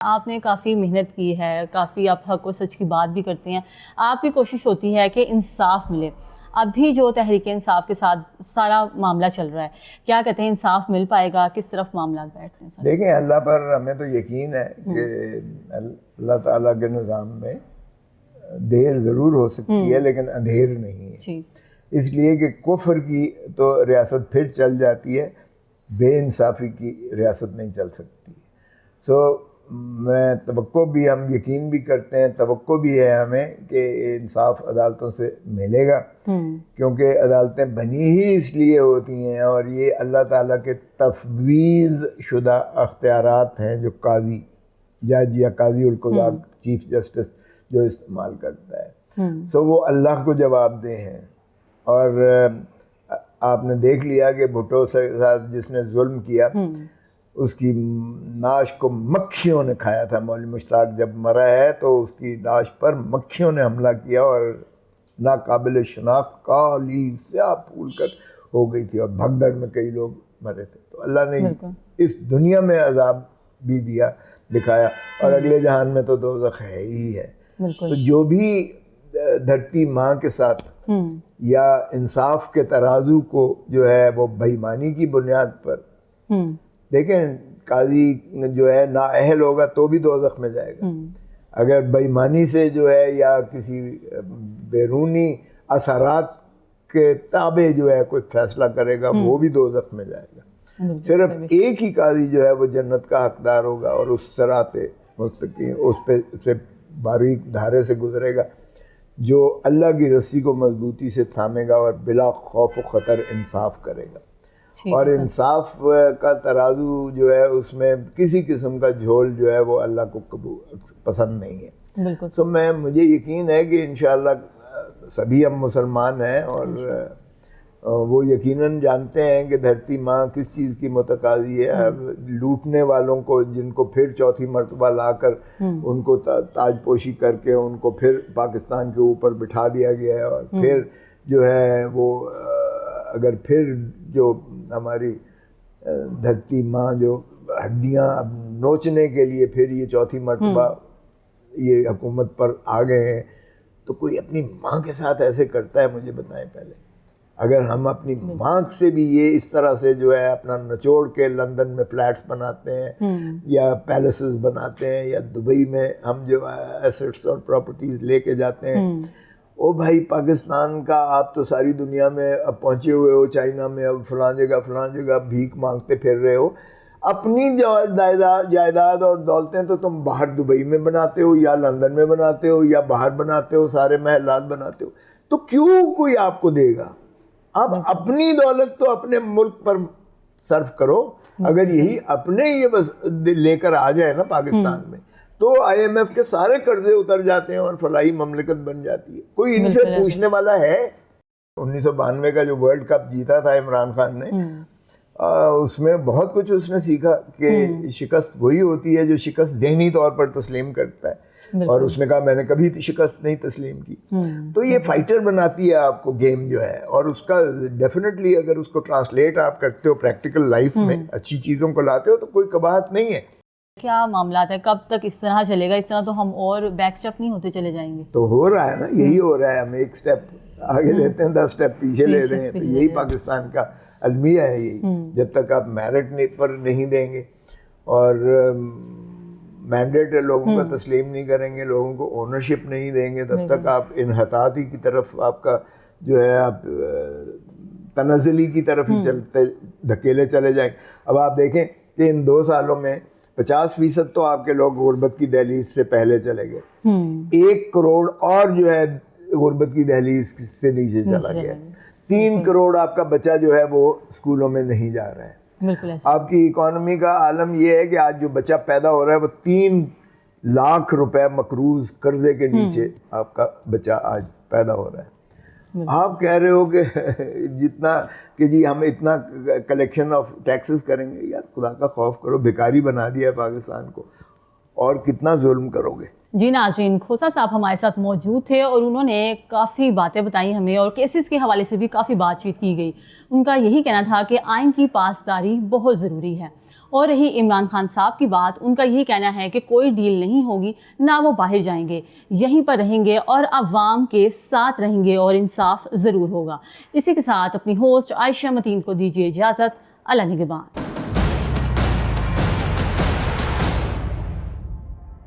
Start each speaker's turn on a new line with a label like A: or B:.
A: آپ نے کافی محنت کی ہے، کافی آپ حق و سچ کی بات بھی کرتے ہیں، آپ کی کوشش ہوتی ہے کہ انصاف ملے۔ ابھی جو تحریک انصاف کے ساتھ سارا معاملہ چل رہا ہے، کیا کہتے ہیں انصاف مل پائے گا؟ کس طرف معاملات بیٹھتے ہیں؟
B: دیکھیں، اللہ پر ہمیں تو یقین ہے کہ اللہ تعالیٰ کے نظام میں دیر ضرور ہو سکتی ہے لیکن اندھیر نہیں ہے
A: جی،
B: اس لیے کہ کفر کی تو ریاست پھر چل جاتی ہے، بے انصافی کی ریاست نہیں چل سکتی ہے۔ سو میں توقع بھی، ہم یقین بھی کرتے ہیں، توقع بھی ہے ہمیں کہ انصاف عدالتوں سے ملے گا، کیونکہ عدالتیں بنی ہی اس لیے ہوتی ہیں اور یہ اللہ تعالیٰ کے تفویض شدہ اختیارات ہیں جو قاضی جج یا قاضی القضات چیف جسٹس جو استعمال کرتا ہے، سو وہ اللہ کو جواب دہ ہیں۔ اور آپ نے دیکھ لیا کہ بھٹو سے ساتھ جس نے ظلم کیا اس کی ناش کو مکھیوں نے کھایا تھا۔ مولوی مشتاق جب مرا ہے تو اس کی ناش پر مکھیوں نے حملہ کیا اور ناقابل شناخت کالی سیاہ پھول کر ہو گئی تھی اور بھگدڑ میں کئی لوگ مرے تھے۔ تو اللہ نے اس دنیا میں عذاب بھی دکھایا اور اگلے جہان میں تو دوزخ ہے ہی ہے۔ تو جو بھی دھرتی ماں کے ساتھ یا انصاف کے ترازو کو جو ہے وہ بے ایمانی کی بنیاد پر، دیکھیں قاضی جو ہے نااہل ہوگا تو بھی دوزخ میں جائے گا، اگر بے ایمانی سے جو ہے یا کسی بیرونی اثرات کے تابع جو ہے کوئی فیصلہ کرے گا وہ بھی دوزخ میں جائے گا۔ صرف ایک ہی قاضی جو ہے وہ جنت کا حقدار ہوگا اور اس صراط مستقیم اس پہ سے باریک دھارے سے گزرے گا جو اللہ کی رسی کو مضبوطی سے تھامے گا اور بلا خوف و خطر انصاف کرے گا۔ اور انصاف کا ترازو جو ہے اس میں کسی قسم کا جھول جو ہے وہ اللہ کو پسند نہیں ہے۔ تو مجھے یقین ہے کہ انشاءاللہ سبھی ہم مسلمان ہیں اور وہ یقیناً جانتے ہیں کہ دھرتی ماں کس چیز کی متقاضی ہے۔ لوٹنے والوں کو جن کو پھر چوتھی مرتبہ لا کر ان کو تاج پوشی کر کے ان کو پھر پاکستان کے اوپر بٹھا دیا گیا ہے، اور پھر جو ہے وہ اگر پھر جو ہماری دھرتی ماں جو ہڈیاں اب نوچنے کے لیے پھر یہ چوتھی مرتبہ یہ حکومت پر آ گئے ہیں، تو کوئی اپنی ماں کے ساتھ ایسے کرتا ہے؟ مجھے بتائیں پہلے۔ اگر ہم اپنی ماں سے بھی یہ اس طرح سے جو ہے اپنا نچوڑ کے لندن میں فلیٹس بناتے ہیں یا پیلسز بناتے ہیں یا دبئی میں ہم جو ایسٹس اور پراپرٹیز لے کے جاتے ہیں، او بھائی پاکستان کا آپ تو ساری دنیا میں اب پہنچے ہوئے ہو، چائنا میں اب فلاں جگہ بھیک مانگتے پھر رہے ہو، اپنی جائیداد اور دولتیں تو تم باہر دبئی میں بناتے ہو یا لندن میں بناتے ہو یا باہر بناتے ہو، سارے محلات بناتے ہو، تو کیوں کوئی آپ کو دے گا؟ آپ اپنی دولت تو اپنے ملک پر صرف کرو۔ اگر یہی اپنے یہ بس لے کر آ جائے نا پاکستان میں تو آئی ایم ایف کے سارے قرضے اتر جاتے ہیں اور فلاحی مملکت بن جاتی ہے۔ کوئی ان سے پوچھنے والا ہے؟ 1992 کا جو ورلڈ کپ جیتا تھا عمران خان نے، اس میں بہت کچھ اس نے سیکھا کہ شکست وہی ہوتی ہے جو شکست ذہنی طور پر تسلیم کرتا ہے، اور اس نے کہا میں نے کبھی شکست نہیں تسلیم کی۔ تو یہ فائٹر بناتی ہے آپ کو گیم جو ہے، اور اس کا ڈیفینیٹلی اگر اس کو ٹرانسلیٹ آپ کرتے ہو پریکٹیکل لائف میں، اچھی چیزوں کو لاتے ہو تو کوئی قباحت نہیں ہے۔
A: کیا معاملات ہیں؟ کب تک اس طرح چلے گا؟ اس طرح تو ہم اور بیک سٹیپ نہیں ہوتے چلے جائیں گے؟
B: تو ہو رہا ہے نا، یہی ہو رہا ہے، ہم ایک سٹیپ آگے لیتے ہیں 10 سٹیپ پیچھے لے رہے ہیں۔ تو یہی پاکستان کا المیہ ہے، یہی جب تک آپ میرٹ پر نہیں دیں گے اور مینڈیٹ لوگوں کا تسلیم نہیں کریں گے، لوگوں کو اونرشپ نہیں دیں گے، تب تک آپ انحطاطی کی طرف آپ کا جو ہے آپ تنزلی کی طرف ہی دھکیلے چلے جائیں۔ اب آپ دیکھیں کہ ان 2 سالوں میں 50% تو آپ کے لوگ غربت کی دہلیز سے پہلے چلے گئے، 1 کروڑ اور جو ہے غربت کی دہلیز سے نیچے چلا گیا، 3 کروڑ آپ کا بچہ جو ہے وہ اسکولوں میں نہیں جا رہا ہے۔ آپ کی اکانومی کا عالم یہ ہے کہ آج جو بچہ پیدا ہو رہا ہے وہ 3 لاکھ روپے مقروض قرضے کے نیچے آپ کا بچہ آج پیدا ہو رہا ہے۔ آپ کہہ رہے ہو کہ جتنا کہ جی ہم اتنا کلیکشن آف ٹیکسز کریں گے، یار خدا کا خوف کرو، بھکاری بنا دیا ہے پاکستان کو، اور کتنا ظلم کرو گے؟
A: جی ناظرین، کھوسا صاحب ہمارے ساتھ موجود تھے اور انہوں نے کافی باتیں بتائیں ہمیں، اور کیسز کے حوالے سے بھی کافی بات چیت کی گئی۔ ان کا یہی کہنا تھا کہ آئین کی پاسداری بہت ضروری ہے، اور رہی عمران خان صاحب کی بات، ان کا یہی کہنا ہے کہ کوئی ڈیل نہیں ہوگی، نہ وہ باہر جائیں گے، یہیں پر رہیں گے اور عوام کے ساتھ رہیں گے اور انصاف ضرور ہوگا۔ اسی کے ساتھ اپنی ہوسٹ عائشہ متین کو دیجیے اجازت۔ اللہ نگہبان۔